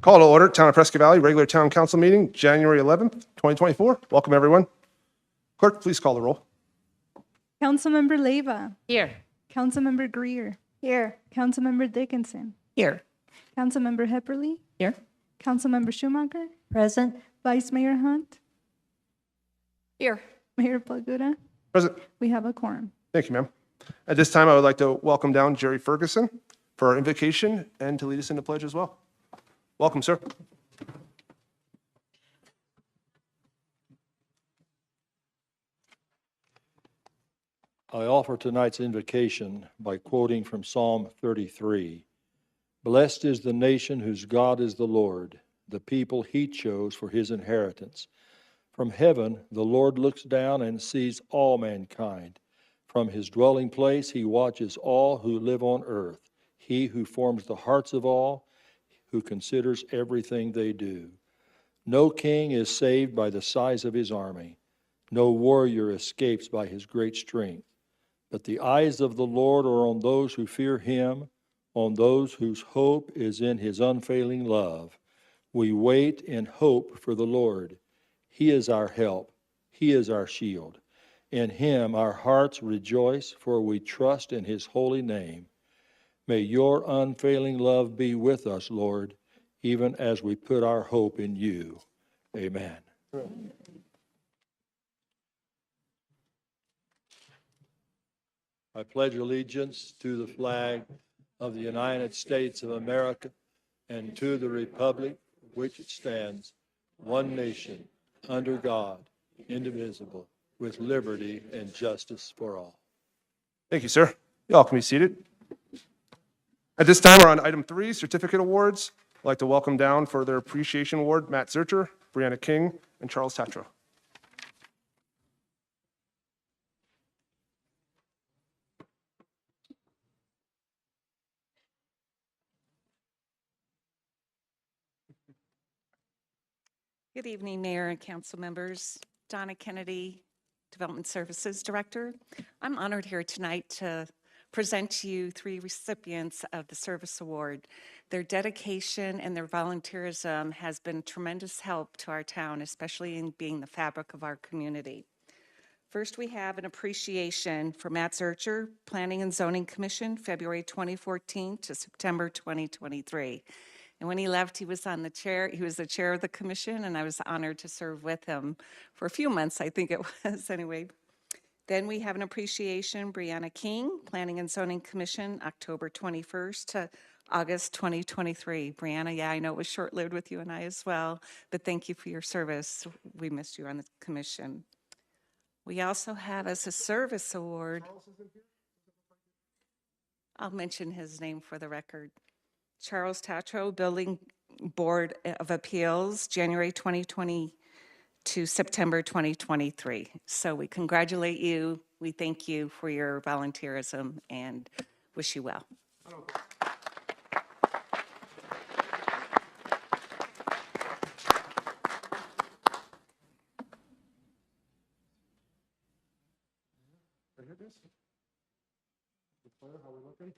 Call to order, Town of Prescott Valley, regular town council meeting, January 11th, 2024. Welcome, everyone. Clerk, please call the roll. Councilmember Leyva. Here. Councilmember Greer. Here. Councilmember Dickinson. Here. Councilmember Hepperly. Here. Councilmember Schumacher. Present. Vice Mayor Hunt. Here. Mayor Plaguda. Present. We have a quorum. Thank you, ma'am. At this time, I would like to welcome down Jerry Ferguson for our invocation and to lead us into pledge as well. Welcome, sir. I offer tonight's invocation by quoting from Psalm 33. Blessed is the nation whose God is the Lord, the people he chose for his inheritance. From heaven, the Lord looks down and sees all mankind. From his dwelling place, he watches all who live on earth. He who forms the hearts of all, who considers everything they do. No king is saved by the size of his army. No warrior escapes by his great strength. But the eyes of the Lord are on those who fear him, on those whose hope is in his unfailing love. We wait in hope for the Lord. He is our help. He is our shield. In him our hearts rejoice, for we trust in his holy name. May your unfailing love be with us, Lord, even as we put our hope in you. Amen. I pledge allegiance to the flag of the United States of America and to the republic for which it stands, one nation, under God, indivisible, with liberty and justice for all. Thank you, sir. You all can be seated. At this time, we're on item 3, certificate awards. I'd like to welcome down for their appreciation award, Matt Zurcher, Brianna King, and Charles Tatro. Good evening, Mayor and council members. Donna Kennedy, Development Services Director. I'm honored here tonight to present to you 3 recipients of the Service Award. Their dedication and their volunteerism has been tremendous help to our town, especially in being the fabric of our community. First, we have an appreciation for Matt Zurcher, Planning and Zoning Commission, February 2014 to September 2023. And when he left, he was the chair of the commission, and I was honored to serve with him for a few months, I think it was anyway. Then we have an appreciation, Brianna King, Planning and Zoning Commission, October 21st to August 2023. Brianna, yeah, I know it was short-lived with you and I as well, but thank you for your service. We missed you on the commission. We also have as a service award, I'll mention his name for the record. Charles Tatro, Building Board of Appeals, January 2020 to September 2023. So we congratulate you. We thank you for your volunteerism and wish you well. How are we looking?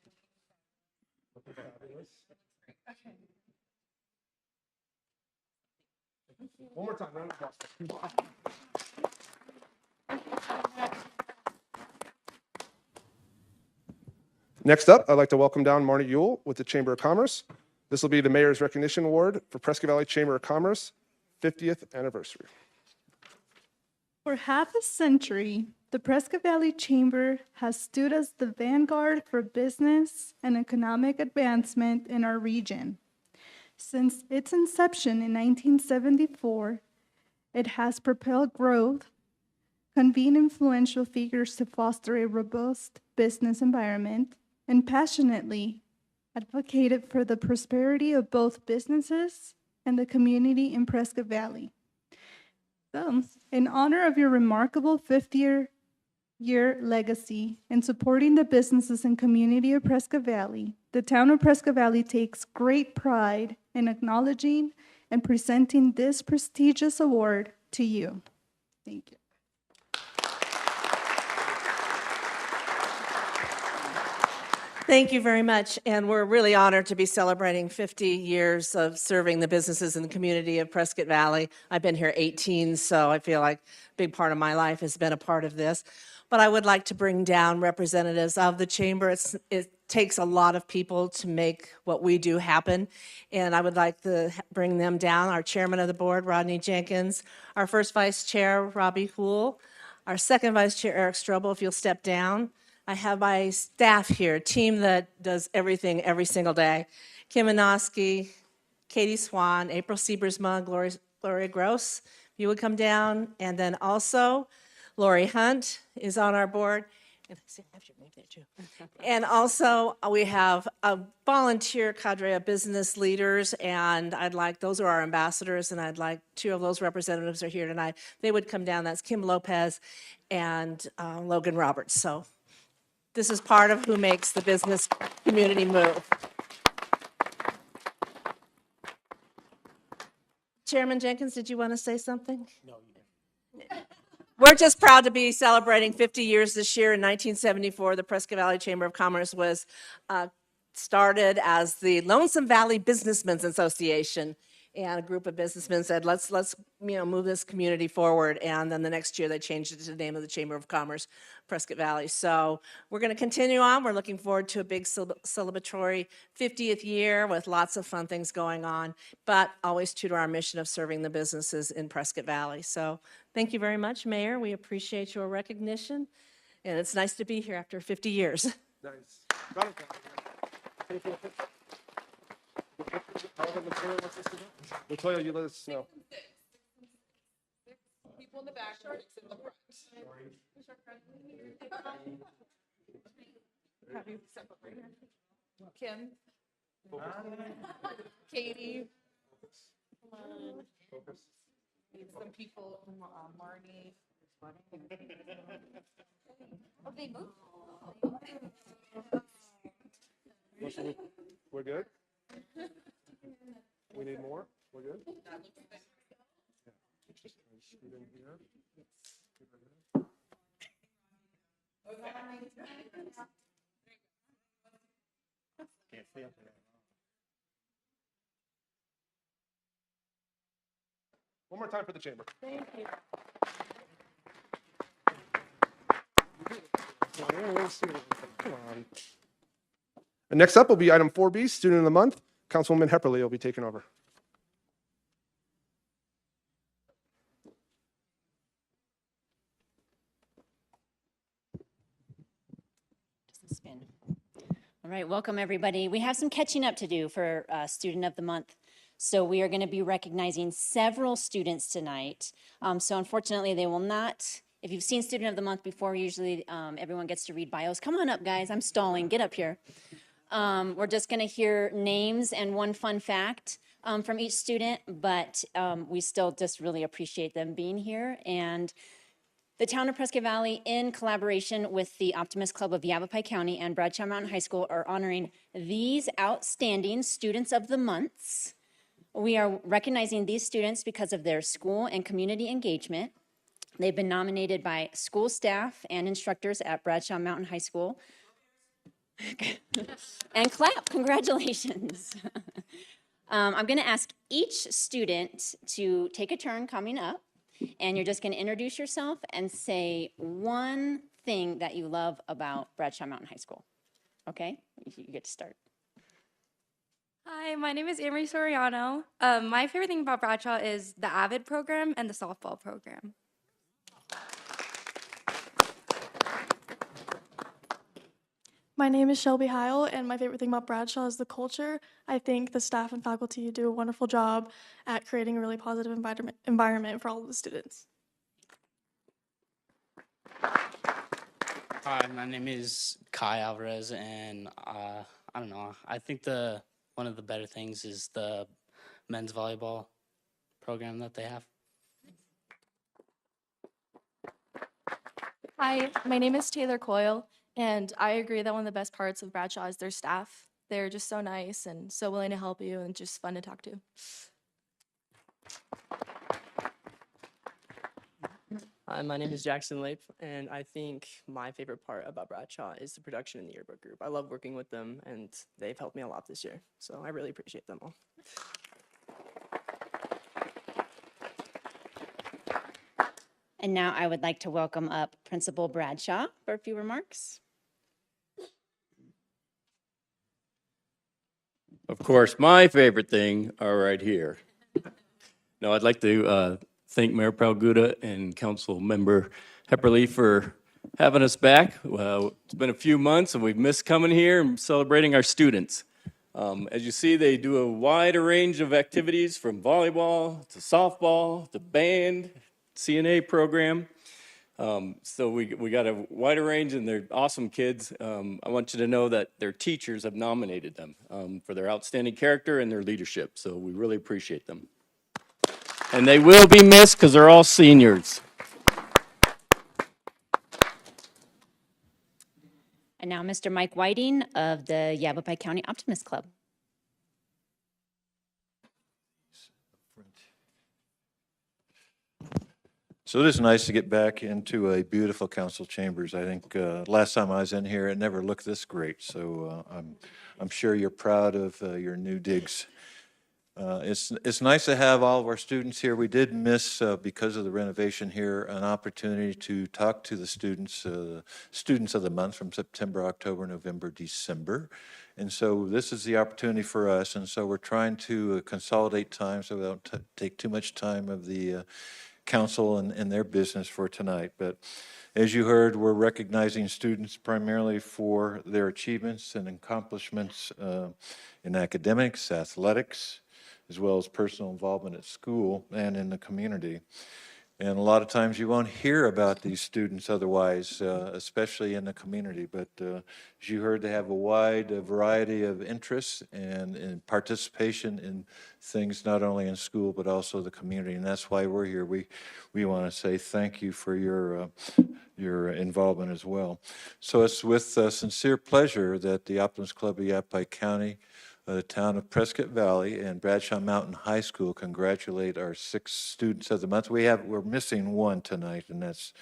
Looking fabulous. One more time, round of applause. Next up, I'd like to welcome down Marnie Ewell with the Chamber of Commerce. This will be the Mayor's Recognition Award for Prescott Valley Chamber of Commerce 50th anniversary. For half a century, the Prescott Valley Chamber has stood as the vanguard for business and economic advancement in our region. Since its inception in 1974, it has propelled growth, convened influential figures to foster a robust business environment, and passionately advocated for the prosperity of both businesses and the community in Prescott Valley. So, in honor of your remarkable 50-year legacy in supporting the businesses and community of Prescott Valley, the town of Prescott Valley takes great pride in acknowledging and presenting this prestigious award to you. Thank you. Thank you very much, and we're really honored to be celebrating 50 years of serving the businesses in the community of Prescott Valley. I've been here 18, so I feel like a big part of my life has been a part of this. But I would like to bring down representatives of the chamber. It takes a lot of people to make what we do happen, and I would like to bring them down. Our chairman of the board, Rodney Jenkins, our first vice chair, Robbie Houle, our second vice chair, Eric Strobel, if you'll step down. I have my staff here, a team that does everything every single day. Kim Anoski, Katie Swan, April Siebersma, Gloria Gross, if you would come down. And then also, Lori Hunt is on our board. And also, we have a volunteer cadre of business leaders, and those are our ambassadors, and I'd like 2 of those representatives are here tonight. They would come down. That's Kim Lopez and Logan Roberts. So this is part of who makes the business community move. Chairman Jenkins, did you want to say something? No, you didn't. We're just proud to be celebrating 50 years this year. In 1974, the Prescott Valley Chamber of Commerce was started as the Lonesome Valley Businessmen's Association. And a group of businessmen said, let's move this community forward. And then the next year they changed it to the name of the Chamber of Commerce, Prescott Valley. So we're going to continue on. We're looking forward to a big celebratory 50th year with lots of fun things going on, but always true to our mission of serving the businesses in Prescott Valley. So thank you very much, Mayor. We appreciate your recognition. And it's nice to be here after 50 years. Nice. Round of applause. Latoya, you let us know. People in the back, six in the front. Have you separate right here? Kim. Katie. Come on. Need some people, Marnie. Oh, they moved. We're good? We need more? We're good? Just scoot in here. One more time for the chamber. Thank you. Come on. And next up will be item 4B, Student of the Month. Councilwoman Hepperly will be taking over. Spin. All right, welcome everybody. We have some catching up to do for Student of the Month. So we are going to be recognizing several students tonight. So unfortunately, they will not, if you've seen Student of the Month before, usually everyone gets to read bios. Come on up, guys. I'm stalling. Get up here. We're just going to hear names and one fun fact from each student, but we still just really appreciate them being here. And the town of Prescott Valley, in collaboration with the Optimist Club of Yavapai County and Bradshaw Mountain High School, are honoring these outstanding Students of the Months. We are recognizing these students because of their school and community engagement. They've been nominated by school staff and instructors at Bradshaw Mountain High School. And clap, congratulations. I'm going to ask each student to take a turn coming up, and you're just going to introduce yourself and say one thing that you love about Bradshaw Mountain High School. Okay, you get to start. Hi, my name is Amory Soriano. My favorite thing about Bradshaw is the AVID program and the softball program. My name is Shelby Heil, and my favorite thing about Bradshaw is the culture. I think the staff and faculty do a wonderful job at creating a really positive environment for all of the students. Hi, my name is Kai Alvarez, and I don't know. I think one of the better things is the men's volleyball program that they have. Hi, my name is Taylor Coyle, and I agree that one of the best parts of Bradshaw is their staff. They're just so nice and so willing to help you and just fun to talk to. Hi, my name is Jackson Lape, and I think my favorite part about Bradshaw is the production in the yearbook group. I love working with them, and they've helped me a lot this year, so I really appreciate them all. And now I would like to welcome up Principal Bradshaw for a few remarks. Of course, my favorite thing are right here. No, I'd like to thank Mayor Palguda and Council Member Hepperly for having us back. It's been a few months and we've missed coming here and celebrating our students. As you see, they do a wide range of activities from volleyball to softball to band, CNA program. So we got a wider range and they're awesome kids. I want you to know that their teachers have nominated them for their outstanding character and their leadership. So we really appreciate them. And they will be missed because they're all seniors. And now Mr. Mike Whiting of the Yavapai County Optimist Club. So it is nice to get back into a beautiful council chambers. I think last time I was in here, it never looked this great. So I'm sure you're proud of your new digs. It's nice to have all of our students here. We did miss, because of the renovation here, an opportunity to talk to the students of the month from September, October, November, December. And so this is the opportunity for us. And so we're trying to consolidate time so we don't take too much time of the council and their business for tonight. But as you heard, we're recognizing students primarily for their achievements and accomplishments in academics, athletics, as well as personal involvement at school and in the community. And a lot of times you won't hear about these students otherwise, especially in the community. But as you heard, they have a wide variety of interests and participation in things not only in school but also the community. And that's why we're here. We want to say thank you for your involvement as well. So it's with sincere pleasure that the Optimist Club of Yavapai County, the town of Prescott Valley, and Bradshaw Mountain High School congratulate our 6 students of the month. We're missing one tonight, and that's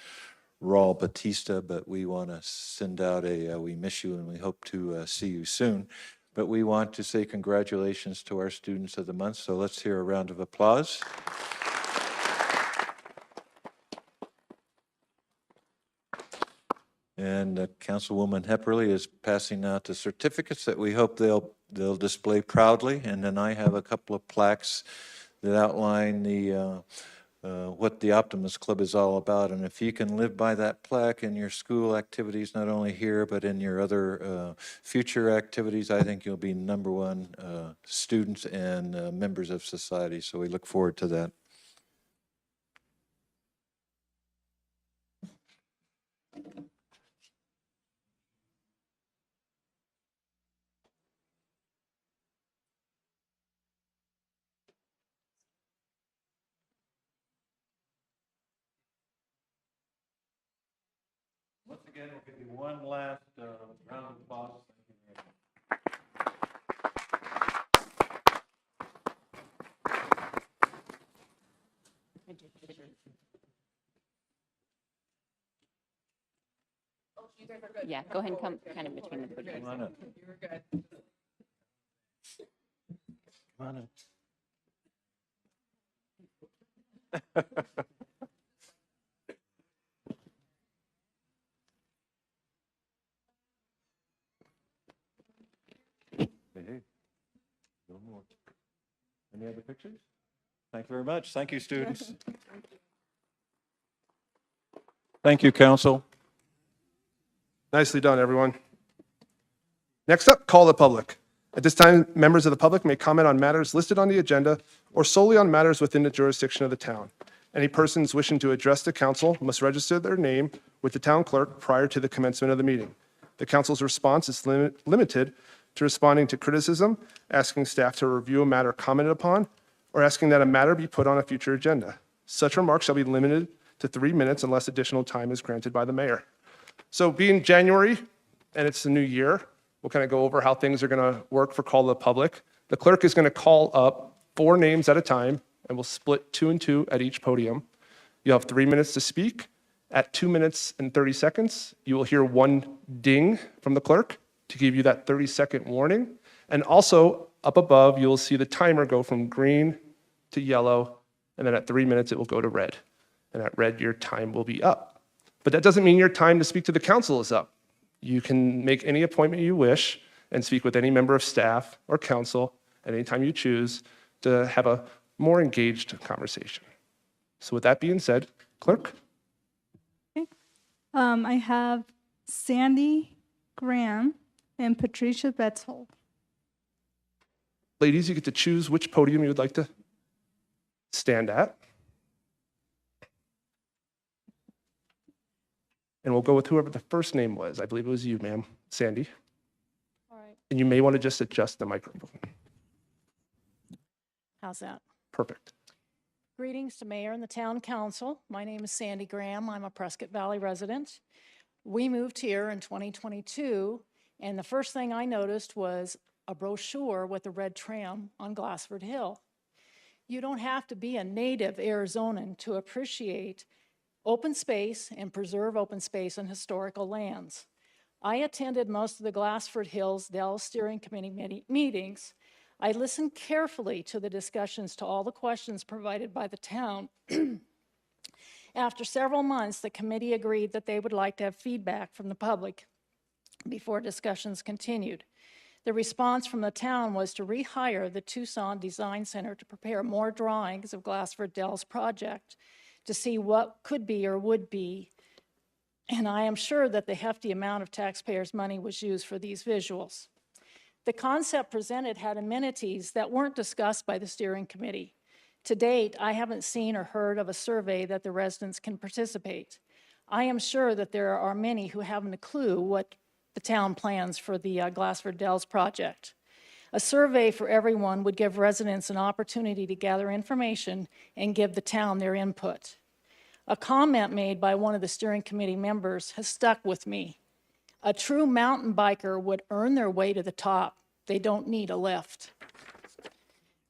Raul Batista, but we want to send out we miss you and we hope to see you soon. But we want to say congratulations to our students of the month, so let's hear a round of applause. And Councilwoman Hepperly is passing out the certificates that we hope they'll display proudly. And then I have a couple of plaques that outline what the Optimist Club is all about. And if you can live by that plaque in your school activities, not only here, but in your other future activities, I think you'll be #1 students and members of society. So we look forward to that. Once again, we'll give you one last round of applause. Yeah, go ahead and come kind of between the podiums. Come on up. You're good. Come on up. Hey, no more. Any other pictures? Thank you very much. Thank you, students. Thank you, council. Nicely done, everyone. Next up, call the public. At this time, members of the public may comment on matters listed on the agenda or solely on matters within the jurisdiction of the town. Any persons wishing to address the council must register their name with the town clerk prior to the commencement of the meeting. The council's response is limited to responding to criticism, asking staff to review a matter commented upon, or asking that a matter be put on a future agenda. Such remarks shall be limited to 3 minutes unless additional time is granted by the mayor. So being January and it's the new year, we'll kind of go over how things are going to work for call to the public. The clerk is going to call up 4 names at a time, and we'll split 2 and 2 at each podium. You'll have 3 minutes to speak, At 2 minutes and 30 seconds, you will hear one ding from the clerk to give you that 30-second warning. And also, up above, you'll see the timer go from green to yellow, and then at 3 minutes, it will go to red. And at red, your time will be up. But that doesn't mean your time to speak to the council is up. You can make any appointment you wish and speak with any member of staff or council at any time you choose to have a more engaged conversation. So with that being said, clerk? I have Sandy Graham and Patricia Betzold. Ladies, you get to choose which podium you would like to stand at. And we'll go with whoever the first name was. I believe it was you, ma'am, Sandy. All right. And you may want to just adjust the microphone. How's that? Perfect. Greetings to Mayor and the Town Council. My name is Sandy Graham. I'm a Prescott Valley resident. We moved here in 2022, and the first thing I noticed was a brochure with a red tram on Glassford Hill. You don't have to be a native Arizonan to appreciate open space and preserve open space on historical lands. I attended most of the Glassford Hills Dell Steering Committee meetings. I listened carefully to the discussions, to all the questions provided by the town. After several months, the committee agreed that they would like to have feedback from the public before discussions continued. The response from the town was to rehire the Tucson Design Center to prepare more drawings of Glassford Dell's project to see what could be or would be. And I am sure that the hefty amount of taxpayers' money was used for these visuals. The concept presented had amenities that weren't discussed by the steering committee. To date, I haven't seen or heard of a survey that the residents can participate. I am sure that there are many who haven't a clue what the town plans for the Glassford Dells project. A survey for everyone would give residents an opportunity to gather information and give the town their input. A comment made by one of the steering committee members has stuck with me. A true mountain biker would earn their way to the top. They don't need a lift.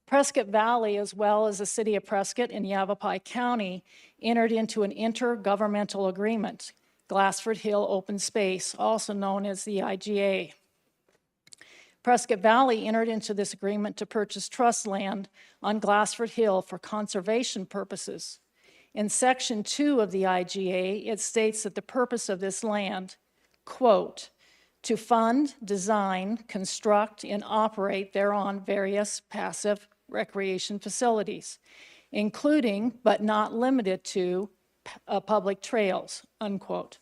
Prescott Valley, as well as the city of Prescott and Yavapai County, entered into an intergovernmental agreement, Glassford Hill Open Space, also known as the IGA. Prescott Valley entered into this agreement to purchase trust land on Glassford Hill for conservation purposes. In Section 2 of the IGA, it states that the purpose of this land, quote, to fund, design, construct, and operate thereon various passive recreation facilities, including but not limited to public trails, unquote.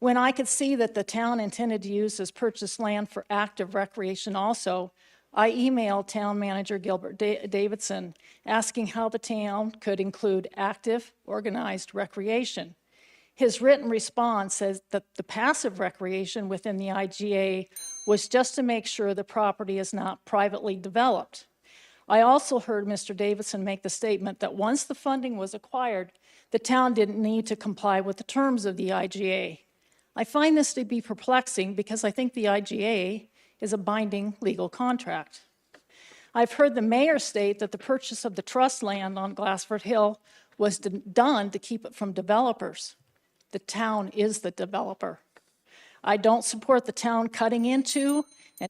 When I could see that the town intended to use this purchased land for active recreation also, I emailed Town Manager Gilbert Davidson asking how the town could include active, organized recreation. His written response says that the passive recreation within the IGA was just to make sure the property is not privately developed. I also heard Mr. Davidson make the statement that once the funding was acquired, the town didn't need to comply with the terms of the IGA. I find this to be perplexing because I think the IGA is a binding legal contract. I've heard the mayor state that the purchase of the trust land on Glassford Hill was done to keep it from developers. The town is the developer. I don't support the town cutting into and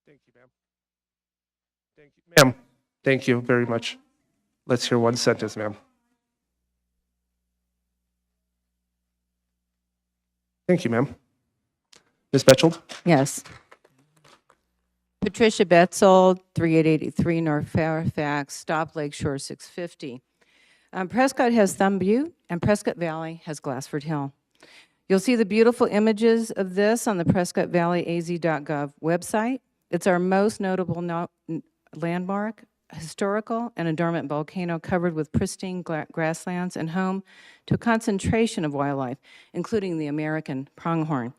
Thank you, ma'am. Thank you, ma'am. Thank you very much. Let's hear one sentence, ma'am. Thank you, ma'am. Ms. Betchold? Yes. Patricia Betzold, 3883 North Fairfax, Stop Lakeshore 650. Prescott has Thumb Butte, and Prescott Valley has Glassford Hill. You'll see the beautiful images of this on the PrescottValleyAZ.gov website. It's our most notable landmark, historical, and a dormant volcano covered with pristine grasslands and home to a concentration of wildlife, including the American pronghorn.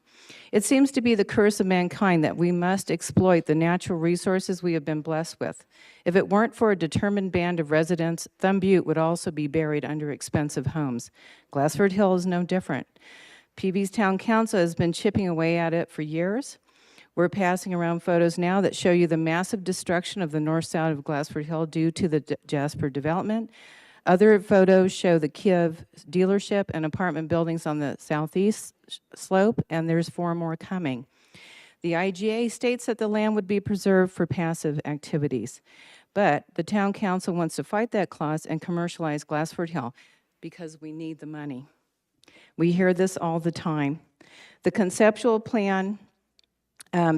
It seems to be the curse of mankind that we must exploit the natural resources we have been blessed with. If it weren't for a determined band of residents, Thumb Butte would also be buried under expensive homes. Glassford Hill is no different. PV's Town Council has been chipping away at it for years. We're passing around photos now that show you the massive destruction of the north side of Glassford Hill due to the Jasper development. Other photos show the Kiev dealership and apartment buildings on the southeast slope, and there's 4 more coming. The IGA states that the land would be preserved for passive activities, but the town council wants to fight that clause and commercialize Glassford Hill because we need the money. We hear this all the time. The conceptual plan,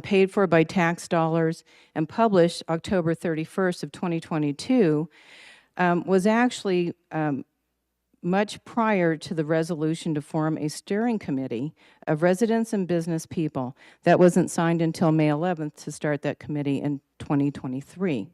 paid for by tax dollars and published October 31st of 2022, was actually much prior to the resolution to form a steering committee of residents and business people. That wasn't signed until May 11th to start that committee in 2023.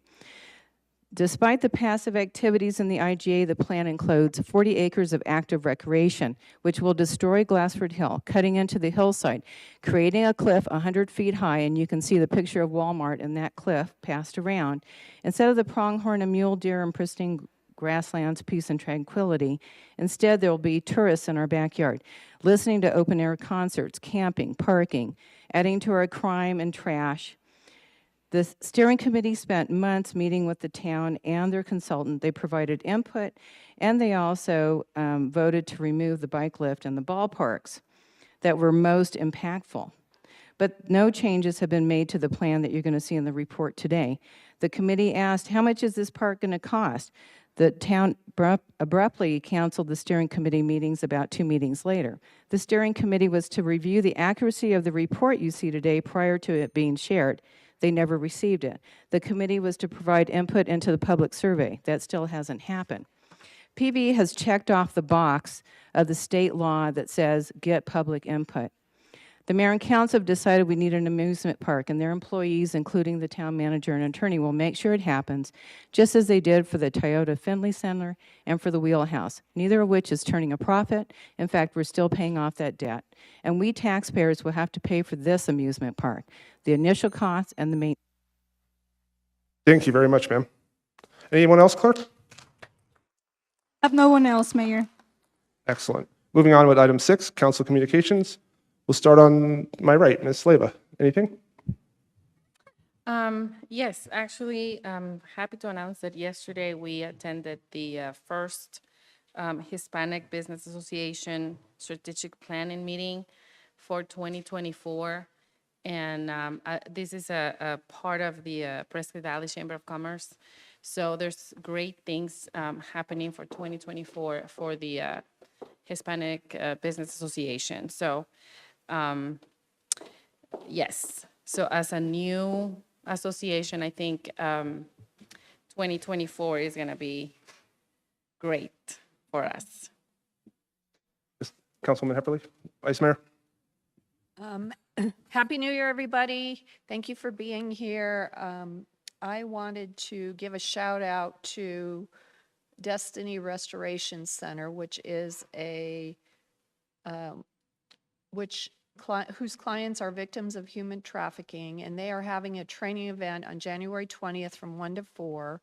Despite the passive activities in the IGA, the plan includes 40 acres of active recreation, which will destroy Glassford Hill, cutting into the hillside, creating a cliff 100 feet high, and you can see the picture of Walmart in that cliff passed around. Instead of the pronghorn and mule deer and pristine grasslands, peace and tranquility, instead there will be tourists in our backyard, listening to open-air concerts, camping, parking, adding to our crime and trash. The steering committee spent months meeting with the town and their consultant. They provided input, and they also voted to remove the bike lift and the ballparks that were most impactful. But no changes have been made to the plan that you're going to see in the report today. The committee asked, how much is this park going to cost? The town abruptly canceled the steering committee meetings about 2 meetings later. The steering committee was to review the accuracy of the report you see today prior to it being shared. They never received it. The committee was to provide input into the public survey. That still hasn't happened. PV has checked off the box of the state law that says get public input. The mayor and council have decided we need an amusement park, and their employees, including the town manager and attorney, will make sure it happens, just as they did for the Toyota Finley Center and for the Wheelhouse, neither of which is turning a profit. In fact, we're still paying off that debt. And we taxpayers will have to pay for this amusement park, the initial costs and the maintenance. Thank you very much, ma'am. Anyone else, clerk? I have no one else, Mayor. Excellent. Moving on with item 6, council communications. We'll start on my right, Ms. Slava. Anything? Yes, actually, I'm happy to announce that yesterday we attended the first Hispanic Business Association strategic planning meeting for 2024. And this is a part of the Prescott Valley Chamber of Commerce. So there's great things happening for 2024 for the Hispanic Business Association. So yes, so as a new association, I think 2024 is going to be great for us. Councilwoman Hepperly, Vice Mayor. Happy New Year, everybody. Thank you for being here. I wanted to give a shout out to Destiny Restoration Center, which is a whose clients are victims of human trafficking, and they are having a training event on January 20th from 1 to 4.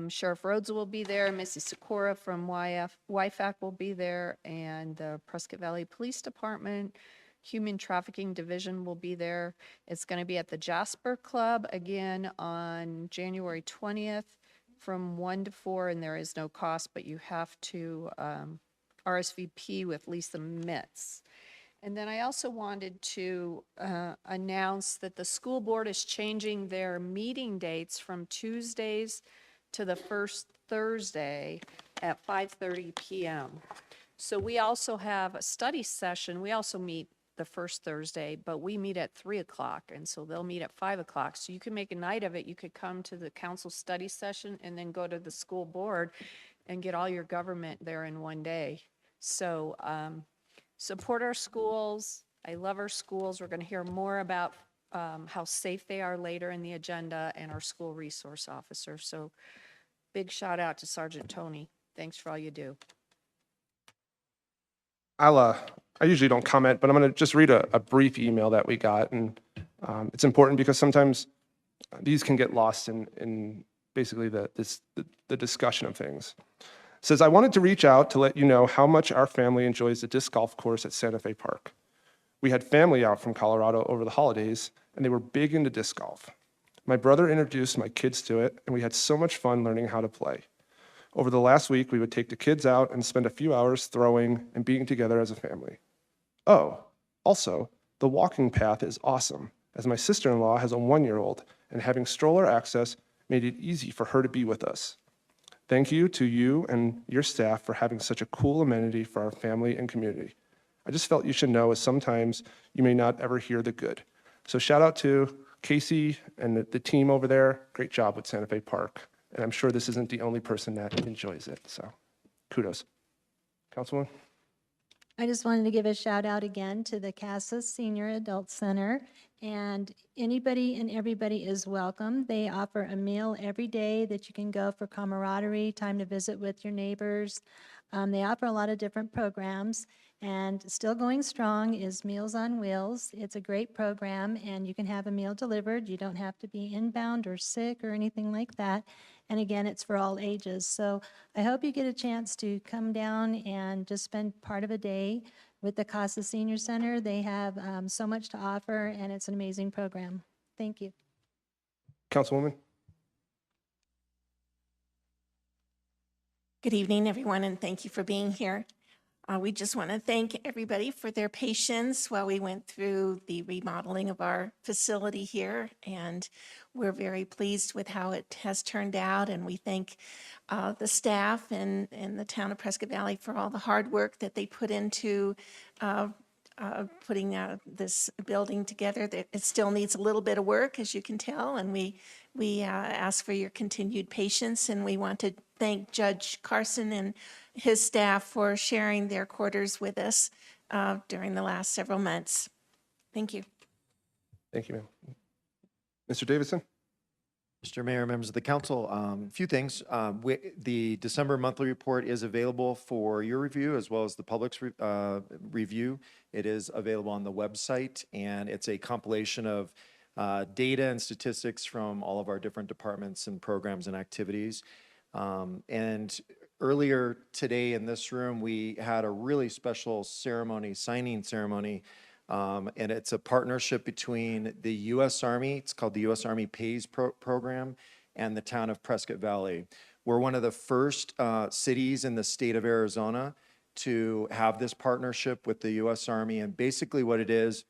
Sheriff Rhodes will be there, Missy Sikora from YFAC will be there, and the Prescott Valley Police Department Human Trafficking Division will be there. It's going to be at the Jasper Club again on January 20th from 1 to 4, and there is no cost, but you have to RSVP with Lisa Mitz. And then I also wanted to announce that the school board is changing their meeting dates from Tuesdays to the first Thursday at 5:30 p.m. So we also have a study session. We also meet the first Thursday, but we meet at 3 o'clock, and so they'll meet at 5 o'clock. So you can make a night of it. You could come to the council study session and then go to the school board and get all your government there in one day. So support our schools. I love our schools. We're going to hear more about how safe they are later in the agenda, and our school resource officer. So big shout out to Sergeant Tony. Thanks for all you do. I usually don't comment, but I'm going to just read a brief email that we got, and it's important because sometimes these can get lost in basically the discussion of things. It says, I wanted to reach out to let you know how much our family enjoys the disc golf course at Santa Fe Park. We had family out from Colorado over the holidays, and they were big into disc golf. My brother introduced my kids to it, and we had so much fun learning how to play. Over the last week, we would take the kids out and spend a few hours throwing and being together as a family. Oh, also, the walking path is awesome, as my sister-in-law has a 1-year-old, and having stroller access made it easy for her to be with us. Thank you to you and your staff for having such a cool amenity for our family and community. I just felt you should know, as sometimes you may not ever hear the good. So shout out to Casey and the team over there. Great job with Santa Fe Park. And I'm sure this isn't the only person that enjoys it, so kudos. Councilwoman? I just wanted to give a shout out again to the CASA Senior Adult Center, and anybody and everybody is welcome. They offer a meal every day that you can go for camaraderie, time to visit with your neighbors. They offer a lot of different programs, and still going strong is Meals on Wheels. It's a great program, and you can have a meal delivered. You don't have to be inbound or sick or anything like that. And again, it's for all ages. So I hope you get a chance to come down and just spend part of a day with the CASA Senior Center. They have so much to offer, and it's an amazing program. Thank you. Councilwoman? Good evening, everyone, and thank you for being here. We just want to thank everybody for their patience while we went through the remodeling of our facility here, and we're very pleased with how it has turned out, and we thank the staff and the town of Prescott Valley for all the hard work that they put into putting this building together. It still needs a little bit of work, as you can tell, and we ask for your continued patience, and we want to thank Judge Carson and his staff for sharing their quarters with us during the last several months. Thank you. Thank you, ma'am. Mr. Davidson? Mr. Mayor, members of the council, a few things. The December monthly report is available for your review as well as the public's review. It is available on the website, and it's a compilation of data and statistics from all of our different departments and programs and activities. And earlier today in this room, we had a really special ceremony, signing ceremony, and it's a partnership between the U.S. Army, it's called the U.S. Army Pays Program, and the town of Prescott Valley. We're one of the first cities in the state of Arizona to have this partnership with the U.S. Army, and basically what it is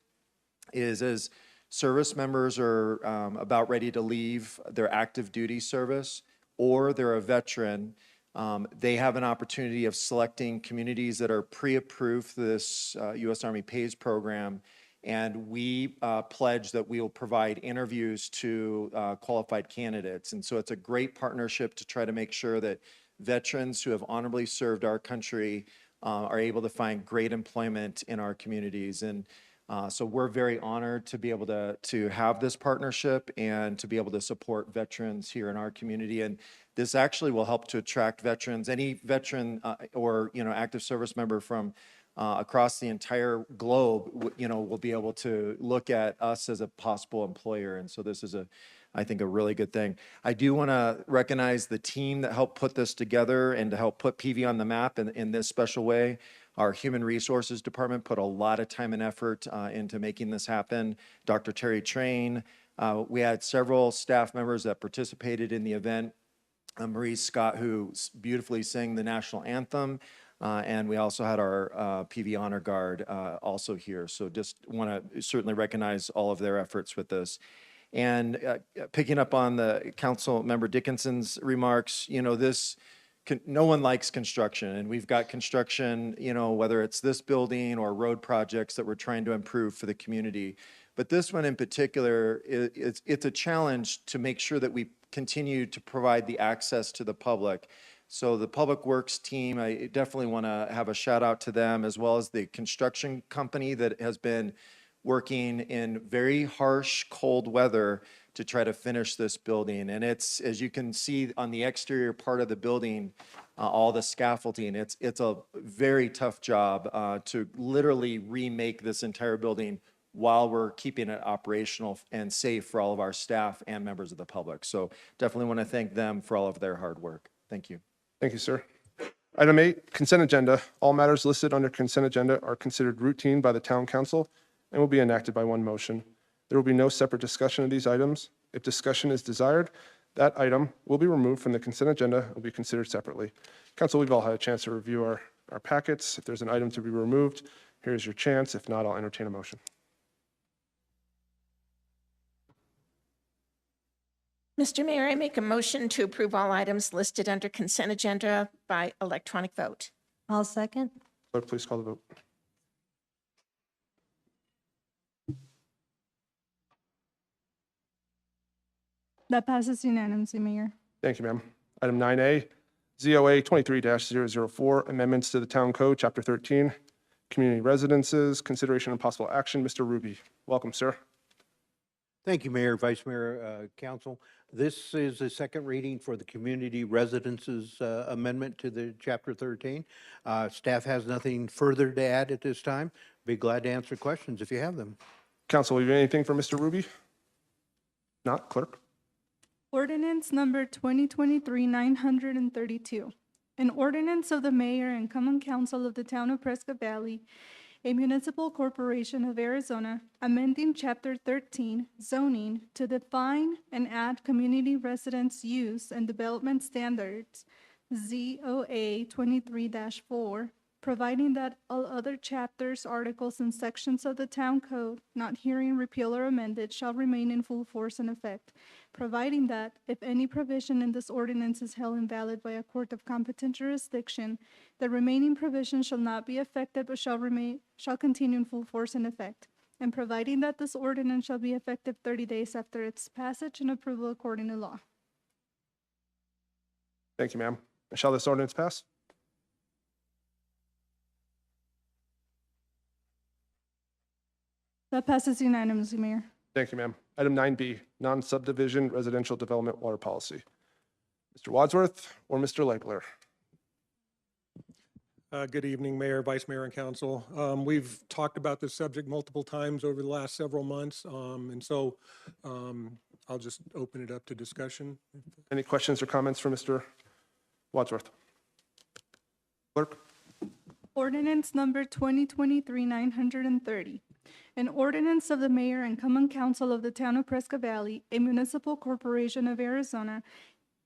as service members are about ready to leave their active duty service, or they're a veteran, they have an opportunity of selecting communities that are pre-approved for this U.S. Army Pays program, and we pledge that we will provide interviews to qualified candidates. And so it's a great partnership to try to make sure that veterans who have honorably served our country are able to find great employment in our communities. And so we're very honored to be able to have this partnership and to be able to support veterans here in our community. And this actually will help to attract veterans. Any veteran or active service member from across the entire globe, will be able to look at us as a possible employer. And so this is I think a really good thing. I do want to recognize the team that helped put this together and to help put PV on the map in this special way. Our Human Resources Department put a lot of time and effort into making this happen. Dr. Terry Train, we had several staff members that participated in the event. Marie Scott, who beautifully sang the national anthem, and we also had our PV Honor Guard also here. So just want to certainly recognize all of their efforts with this. And picking up on the council member Dickinson's remarks, no one likes construction, and we've got construction, whether it's this building or road projects that we're trying to improve for the community. But this one in particular, it's a challenge to make sure that we continue to provide the access to the public. So the Public Works team, I definitely want to have a shout out to them, as well as the construction company that has been working in very harsh, cold weather to try to finish this building. And it's, as you can see on the exterior part of the building, all the scaffolding, it's a very tough job to literally remake this entire building while we're keeping it operational and safe for all of our staff and members of the public. So definitely want to thank them for all of their hard work. Thank you. Thank you, sir. Item 8, consent agenda. All matters listed under consent agenda are considered routine by the town council and will be enacted by one motion. There will be no separate discussion of these items. If discussion is desired, That item will be removed from the consent agenda and will be considered separately. Council, we've all had a chance to review our packets. If there's an item to be removed, here's your chance. If not, I'll entertain a motion. Mr. Mayor, I make a motion to approve all items listed under consent agenda by electronic vote. I'll second. Clerk, please call the vote. That passes unanimously, Mayor. Thank you, ma'am. Item 9A, ZOA 23-004, amendments to the Town Code, Chapter 13, Community Residences, consideration and possible action. Mr. Ruby, welcome, sir. Thank you, Mayor, Vice Mayor, Council. This is a second reading for the Community Residences Amendment to the Chapter 13. Staff has nothing further to add at this time. Be glad to answer questions if you have them. Council, have you anything for Mr. Ruby? Not, clerk? Ordinance number 2023-932. An ordinance of the mayor and common council of the town of Prescott Valley, a municipal corporation of Arizona, amending Chapter 13 zoning to define and add community residence use and development standards, ZOA 23-4, providing that all other chapters, articles, and sections of the town code not herein repealed or amended shall remain in full force and effect, providing that if any provision in this ordinance is held invalid by a court of competent jurisdiction, the remaining provisions shall not be affected but shall continue in full force and effect, and providing that this ordinance shall be effective 30 days after its passage and approval according to law. Thank you, ma'am. Shall this ordinance pass? That passes unanimously, Mayor. Thank you, ma'am. Item 9B, non-subdivision residential development water policy. Mr. Wadsworth or Mr. Legler? Good evening, Mayor, Vice Mayor, and Council. We've talked about this subject multiple times over the last several months, and so I'll just open it up to discussion. Any questions or comments for Mr. Wadsworth? Clerk? Ordinance number 2023-930. An ordinance of the mayor and common council of the town of Prescott Valley, a municipal corporation of Arizona,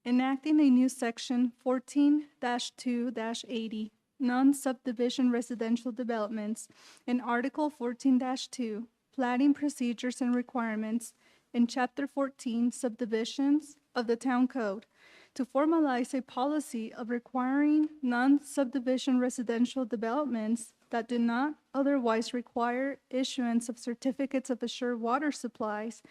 enacting a new section 14-2-80, non-subdivision residential developments, and Article 14-2, platting procedures and requirements, in Chapter 14, subdivisions of the town code, to formalize a policy of requiring non-subdivision residential developments that do not otherwise require issuance of certificates of assured water supplies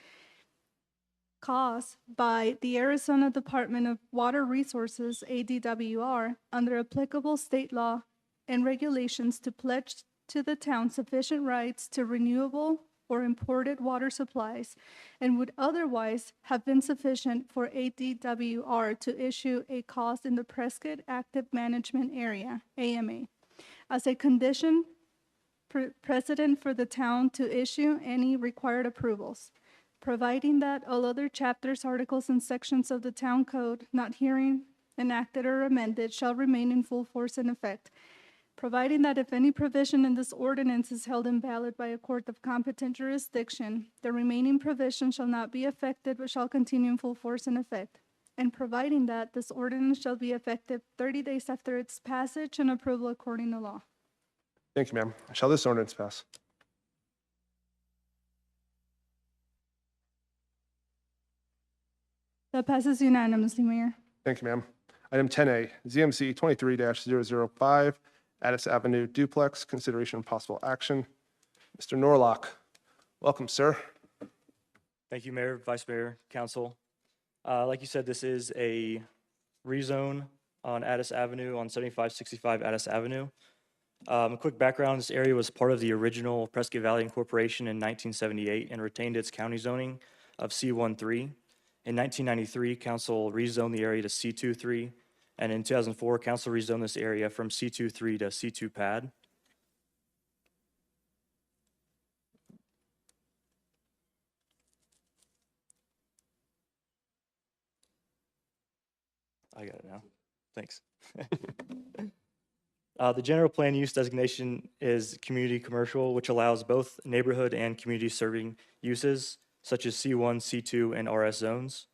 caused by the Arizona Department of Water Resources, ADWR, under applicable state law and regulations to pledge to the town sufficient rights to renewable or imported water supplies and would otherwise have been sufficient for ADWR to issue a cost in the Prescott Active Management Area, AMA, as a condition precedent for the town to issue any required approvals, providing that all other chapters, articles, and sections of the town code not herein enacted or amended shall remain in full force and effect, providing that if any provision in this ordinance is held invalid by a court of competent jurisdiction, the remaining provision shall not be affected but shall continue in full force and effect, and providing that this ordinance shall be effective 30 days after its passage and approval according to law. Thank you, ma'am. Shall this ordinance pass? That passes unanimously, Mayor. Thank you, ma'am. Item 10A, ZMC 23-005, Addis Avenue duplex, consideration and possible action. Mr. Norlock, welcome, sir. Thank you, Mayor, Vice Mayor, Council. Like you said, this is a rezone on Addis Avenue, on 7565 Addis Avenue. A quick background, this area was part of the original Prescott Valley Incorporation in 1978 and retained its county zoning of C13. In 1993, council rezoned the area to C23, and in 2004, council rezoned this area from C23 to C2 pad. I got it now. Thanks. The general plan use designation is community commercial, which allows both neighborhood and community serving uses, such as C1, C2, and RS zones.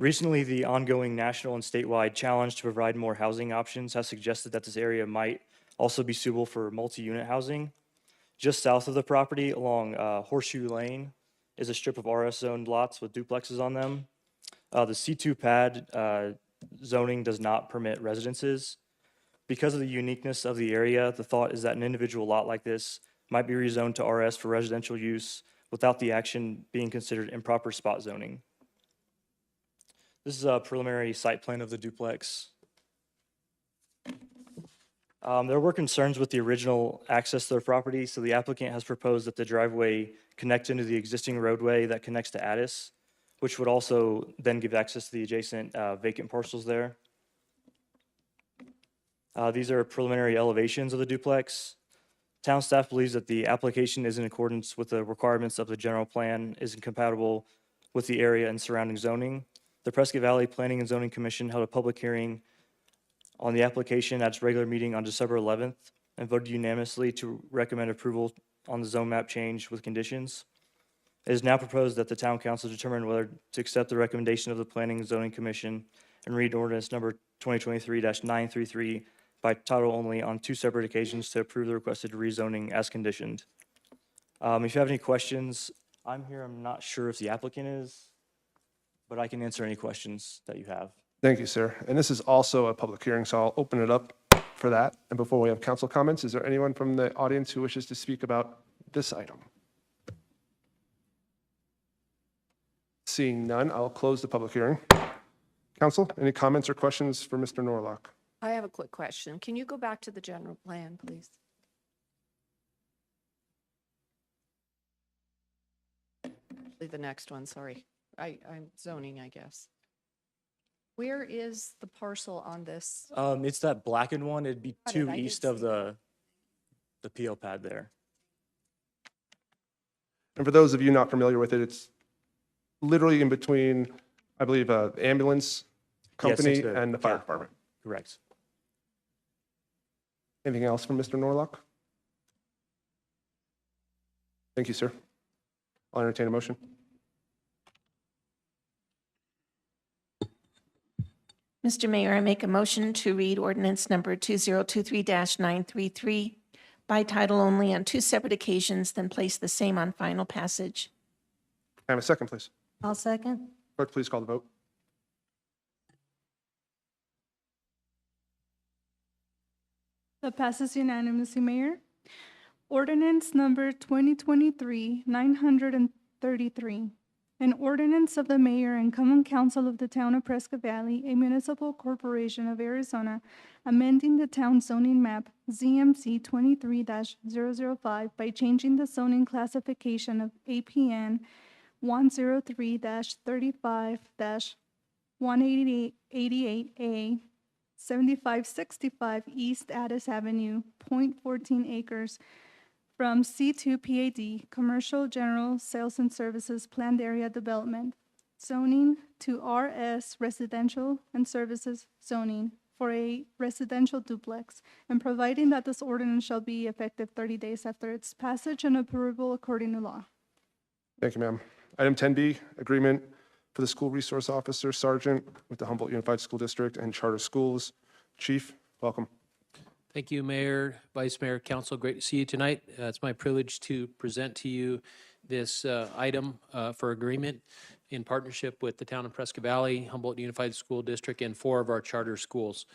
Recently, the ongoing national and statewide challenge to provide more housing options has suggested that this area might also be suitable for multi-unit housing. Just south of the property along Horseshoe Lane is a strip of RS-zoned lots with duplexes on them. The C2 pad zoning does not permit residences. Because of the uniqueness of the area, the thought is that an individual lot like this might be rezoned to RS for residential use without the action being considered improper spot zoning. This is a preliminary site plan of the duplex. There were concerns with the original access to their property, so the applicant has proposed that the driveway connect into the existing roadway that connects to Addis, which would also then give access to the adjacent vacant parcels there. These are preliminary elevations of the duplex. Town staff believes that the application is in accordance with the requirements of the general plan, is incompatible with the area and surrounding zoning. The Prescott Valley Planning and Zoning Commission held a public hearing on the application at its regular meeting on December 11th and voted unanimously to recommend approval on the zone map change with conditions. It is now proposed that the town council determine whether to accept the recommendation of the Planning and Zoning Commission and read ordinance number 2023-933 by title only on 2 separate occasions to approve the requested rezoning as conditioned. If you have any questions, I'm here. I'm not sure if the applicant is, but I can answer any questions that you have. Thank you, sir. And this is also a public hearing, so I'll open it up for that. And before we have council comments, is there anyone from the audience who wishes to speak about this item? Seeing none, I'll close the public hearing. Council, any comments or questions for Mr. Norlock? I have a quick question. Can you go back to the general plan, please? The next one, sorry. I'm zoning, I guess. Where is the parcel on this? It's that blackened one. It'd be Got it, to I did east of see the PO pad there. And for those of you not familiar with it, it's literally in between, I believe, ambulance company next to- and the fire yeah. department. Correct. Anything else from Mr. Norlock? Thank you, sir. I'll entertain a motion. Mr. Mayor, I make a motion to read ordinance number 2023-933 by title only on 2 separate occasions, then place the same on final passage. Can I have a second, please? I'll second. Clerk, please call the vote. That passes unanimously, Mayor. Ordinance number 2023-933. An ordinance of the mayor and common council of the town of Prescott Valley, a municipal corporation of Arizona, amending the town zoning map ZMC 23-005 by changing the zoning classification of APN 103-35-188A 7565 East Addis Avenue, 0.14 acres, from C2 PAD, Commercial General Sales and Services Planned Area Development, zoning to RS Residential and Services zoning for a residential duplex, and providing that this ordinance shall be effective 30 days after its passage and approval according to law. Thank you, ma'am. Item 10B, agreement for the school resource officer sergeant with the Humboldt Unified School District and charter schools. Chief, welcome. Thank you, Mayor, Vice Mayor, Council. Great to see you tonight. It's my privilege to present to you this item for agreement in partnership with the town of Prescott Valley, Humboldt Unified School District, and 4 of our charter schools.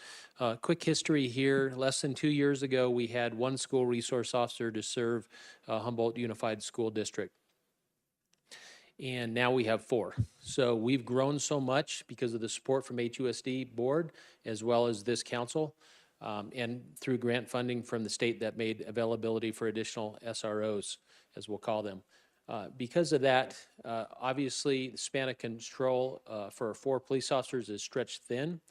Quick history here. Less than 2 years ago, we had 1 school resource officer to serve Humboldt Unified School District. And now we have 4. So we've grown so much because of the support from HUSD board, as well as this council, and through grant funding from the state that made availability for additional SROs, as we'll call them. Because of that, obviously, the span of control for 4 police officers is stretched thin.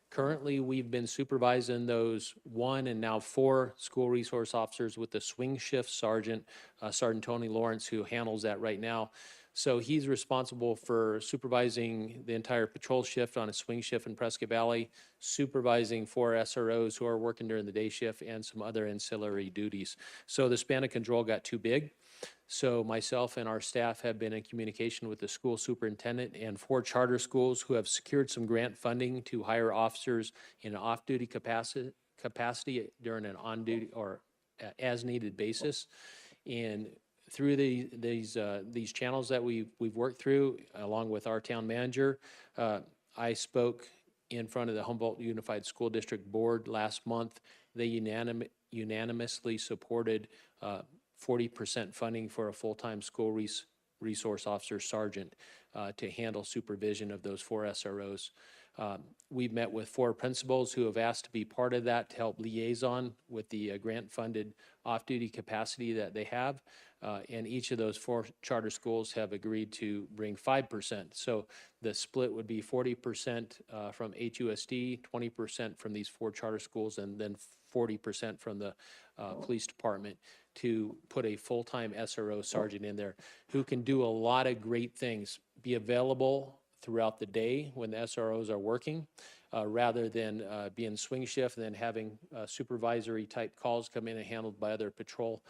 Currently, we've been supervising those 1 and now 4 school resource officers with the swing shift sergeant, Sergeant Tony Lawrence, who handles that right now. So he's responsible for supervising the entire patrol shift on a swing shift in Prescott Valley, supervising 4 SROs who are working during the day shift, and some other ancillary duties. So the span of control got too big. So myself and our staff have been in communication with the school superintendent and 4 charter schools who have secured some grant funding to hire officers in an off-duty capacity during an on-duty or as-needed basis. And through these channels that we've worked through, along with our town manager, I spoke in front of the Humboldt Unified School District Board last month. They unanimously supported 40% funding for a full-time school resource officer sergeant to handle supervision of those 4 SROs. We've met with 4 principals who have asked to be part of that to help liaison with the grant-funded off-duty capacity that they have. And each of those 4 charter schools have agreed to bring 5%. So the split would be 40% from HUSD, 20% from these 4 charter schools, and then 40% from the police department to put a full-time SRO sergeant in there who can do a lot of great things, be available throughout the day when the SROs are working, rather than being swing shift and then having supervisory type calls come in and handled by other patrol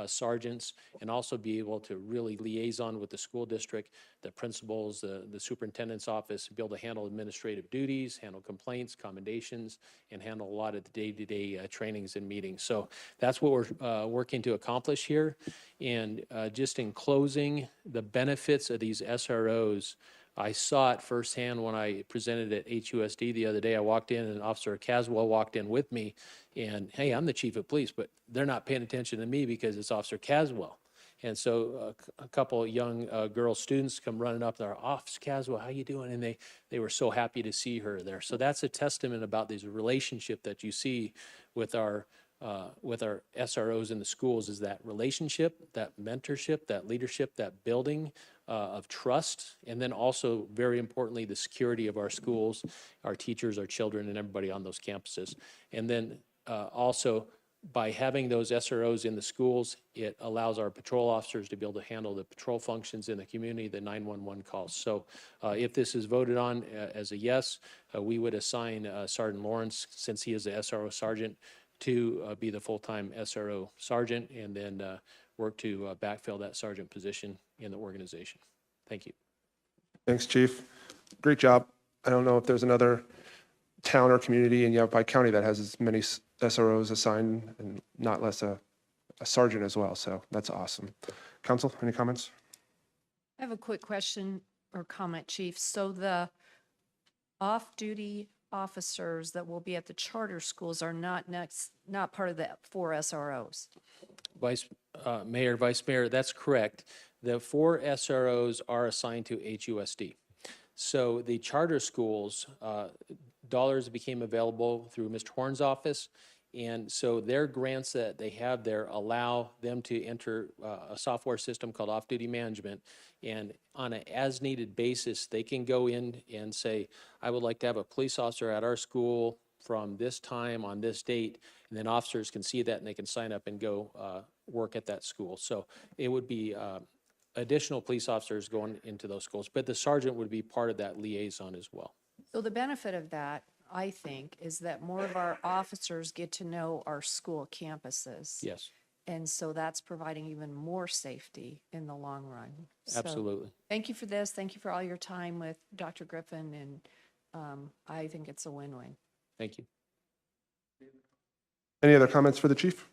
sergeants, and also be able to really liaison with the school district, the principals, the superintendent's office, be able to handle administrative duties, handle complaints, commendations, and handle a lot of the day-to-day trainings and meetings. So that's what we're working to accomplish here. And just in closing, the benefits of these SROs, I saw it firsthand when I presented at HUSD the other day. I walked in and Officer Caswell walked in with me, and hey, I'm the chief of police, but they're not paying attention to me because it's Officer Caswell. And so a couple of young girl students come running up there, Officer Caswell, how you doing? And they were so happy to see her there. So that's a testament about this relationship that you see with our SROs in the schools, is that relationship, that mentorship, that leadership, that building of trust, and then also, very importantly, the security of our schools, our teachers, our children, and everybody on those campuses. And then also, by having those SROs in the schools, it allows our patrol officers to be able to handle the patrol functions in the community, the 911 calls. So if this is voted on as a yes, we would assign Sergeant Lawrence, since he is the SRO sergeant, to be the full-time SRO sergeant, and then work to backfill that sergeant position in the organization. Thank you. Thanks, Chief. Great job. I don't know if there's another town or community in Yavapai County that has as many SROs assigned, and not less a sergeant as well. So that's awesome. Council, any comments? I have a quick question or comment, Chief. So the off-duty officers that will be at the charter schools are not part of the 4 SROs? Mayor, Vice Mayor, that's correct. The 4 SROs are assigned to HUSD. So the charter schools, dollars became available through Mr. Horn's office, and so their grants that they have there allow them to enter a software system called Off-Duty Management, and on an as-needed basis, they can go in and say, I would like to have a police officer at our school from this time on this date, and then officers can see that and they can sign up and go work at that school. So it would be additional police officers going into those schools, but the sergeant would be part of that liaison as well. So the benefit of that, I think, is that more of our officers get to know our school campuses. Yes. And so that's providing even more safety in the long run. So Absolutely. thank you for this. Thank you for all your time with Dr. Griffin, and I think it's a win-win. Thank you. Any other comments for the chief?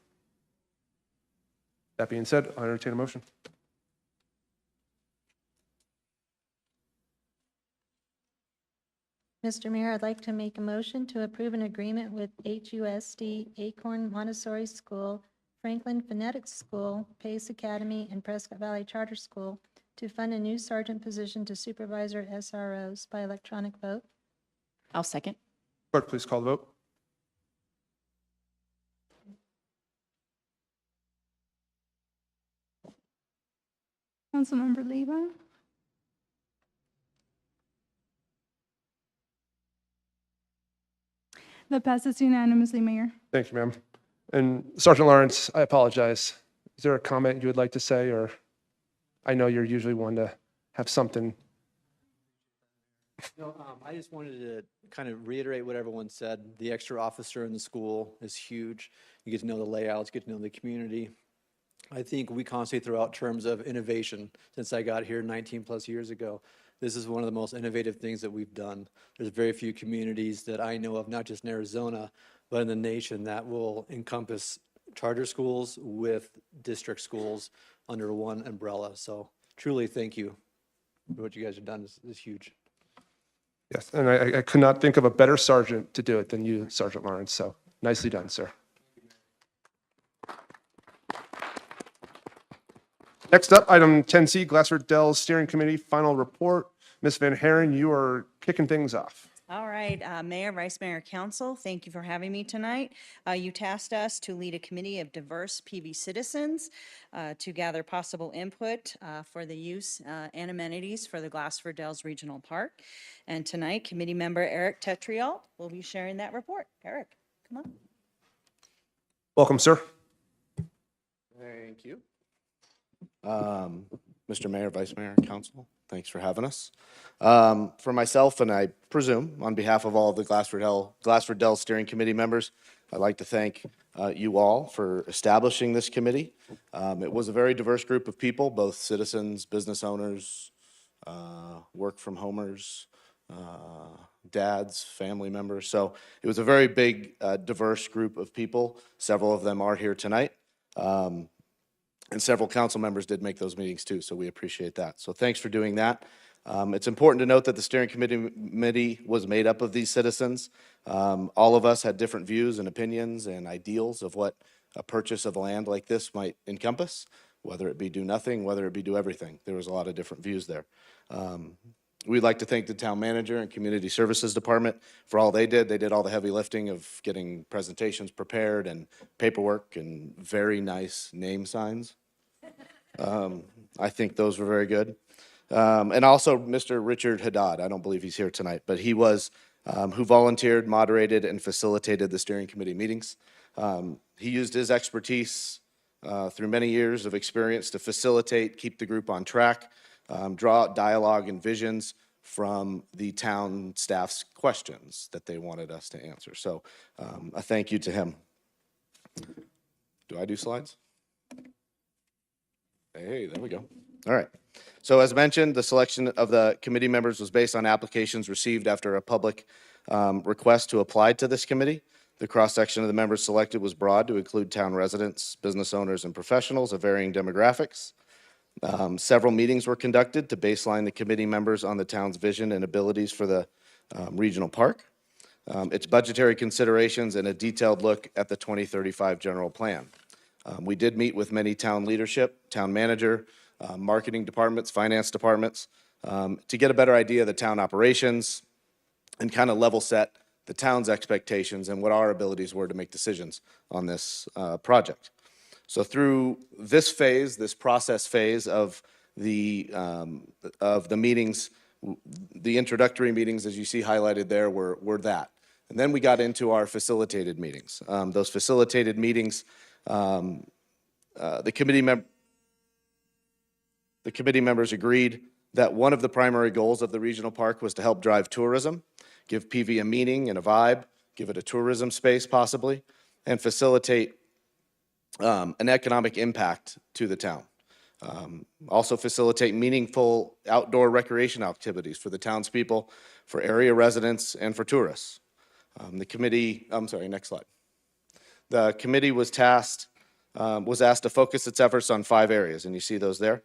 That being said, I'll entertain a motion. Mr. Mayor, I'd like to make a motion to approve an agreement with HUSD, Acorn Montessori School, Franklin Phonetics School, Pace Academy, and Prescott Valley Charter School to fund a new sergeant position to supervisor SROs by electronic vote. I'll second. Clerk, please call the vote. Councilmember Leyva? That passes unanimously, Mayor. Thank you, ma'am. And Sergeant Lawrence, I apologize. Is there a comment you would like to say, or I know you're usually one to have something. No, I just wanted to kind of reiterate what everyone said. The extra officer in the school is huge. You get to know the layouts, get to know the community. I think we constantly throw out terms of innovation since I got here 19 plus years ago. This is one of the most innovative things that we've done. There's very few communities that I know of, not just in Arizona, but in the nation, that will encompass charter schools with district schools under one umbrella. So truly, thank you. What you guys have done is huge. Yes, and I could not think of a better sergeant to do it than you, Sergeant Lawrence, so nicely done, sir. Next up, item 10C, Glassford Dell's Steering Committee Final Report. Ms. Van Haren, you are kicking things off. All right, Mayor, Vice Mayor, Council, thank you for having me tonight. You tasked us to lead a committee of diverse PV citizens to gather possible input for the use and amenities for the Glassford Dells Regional Park. And tonight, committee member Eric Tetrialt will be sharing that report. Eric, come on. Welcome, sir. Thank you. Mr. Mayor, Vice Mayor, Council, thanks for having us. For myself, and I presume on behalf of all of the Glassford Dells Steering Committee members, I'd like to thank you all for establishing this committee. It was a very diverse group of people, both citizens, business owners, work from homers, dads, family members. So it was a very big, diverse group of people. Several of them are here tonight. And several council members did make those meetings too, so we appreciate that. So thanks for doing that. It's important to note that the steering committee was made up of these citizens. All of us had different views and opinions and ideals of what a purchase of land like this might encompass, whether it be do nothing, whether it be do everything. There was a lot of different views there. We'd like to thank the town manager and community services department for all they did. They did all the heavy lifting of getting presentations prepared and paperwork and very nice name signs. I think those were very good. And also Mr. Richard Haddad, I don't believe he's here tonight, but he was who volunteered, moderated, and facilitated the steering committee meetings. He used his expertise through many years of experience to facilitate, keep the group on track, draw out dialogue and visions from the town staff's questions that they wanted us to answer. So a thank you to him. Do I do slides? Hey, there we go. All right. So as mentioned, the selection of the committee members was based on applications received after a public request to apply to this committee. The cross-section of the members selected was broad to include town residents, business owners, and professionals of varying demographics. Several meetings were conducted to baseline the committee members on the town's vision and abilities for the regional park, its budgetary considerations, and a detailed look at the 2035 general plan. We did meet with many town leadership, town manager, marketing departments, finance departments, to get a better idea of the town operations and kind of level set the town's expectations and what our abilities were to make decisions on this project. So through this phase, this process phase of the meetings, the introductory meetings, as you see highlighted there, were that. And then we got into our facilitated meetings. Those facilitated meetings, the committee members agreed that one of the primary goals of the regional park was to help drive tourism, give PV a meaning and a vibe, give it a tourism space possibly, and facilitate an economic impact to the town. Also facilitate meaningful outdoor recreation activities for the townspeople, for area residents, and for tourists. The committee, I'm sorry, next slide. The committee was asked to focus its efforts on 5 areas, and you see those there.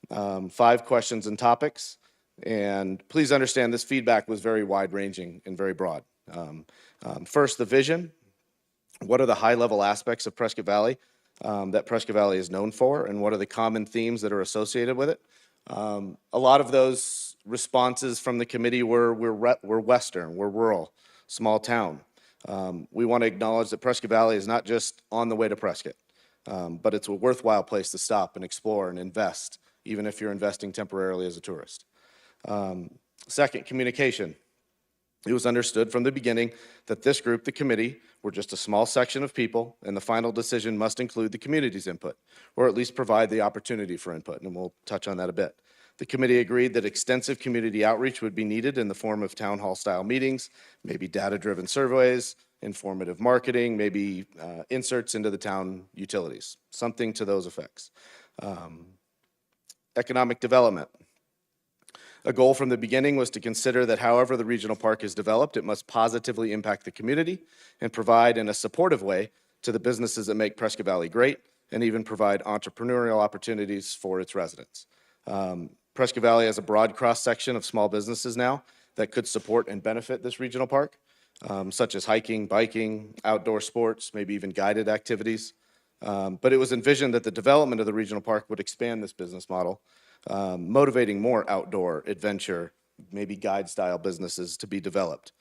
5 questions and topics. And please understand this feedback was very wide-ranging and very broad. First, the vision. What are the high-level aspects of Prescott Valley that Prescott Valley is known for, and what are the common themes that are associated with it? A lot of those responses from the committee were Western, we're rural, small town. We want to acknowledge that Prescott Valley is not just on the way to Prescott, but it's a worthwhile place to stop and explore and invest, even if you're investing temporarily as a tourist. Second, communication. It was understood from the beginning that this group, the committee, were just a small section of people, and the final decision must include the community's input, or at least provide the opportunity for input, and we'll touch on that a bit. The committee agreed that extensive community outreach would be needed in the form of town hall style meetings, maybe data-driven surveys, informative marketing, maybe inserts into the town utilities, something to those effects. Economic development. A goal from the beginning was to consider that however the regional park is developed, it must positively impact the community and provide in a supportive way to the businesses that make Prescott Valley great, and even provide entrepreneurial opportunities for its residents. Prescott Valley has a broad cross-section of small businesses now that could support and benefit this regional park, such as hiking, biking, outdoor sports, maybe even guided activities. But it was envisioned that the development of the regional park would expand this business model, motivating more outdoor adventure, maybe guide-style businesses to be developed.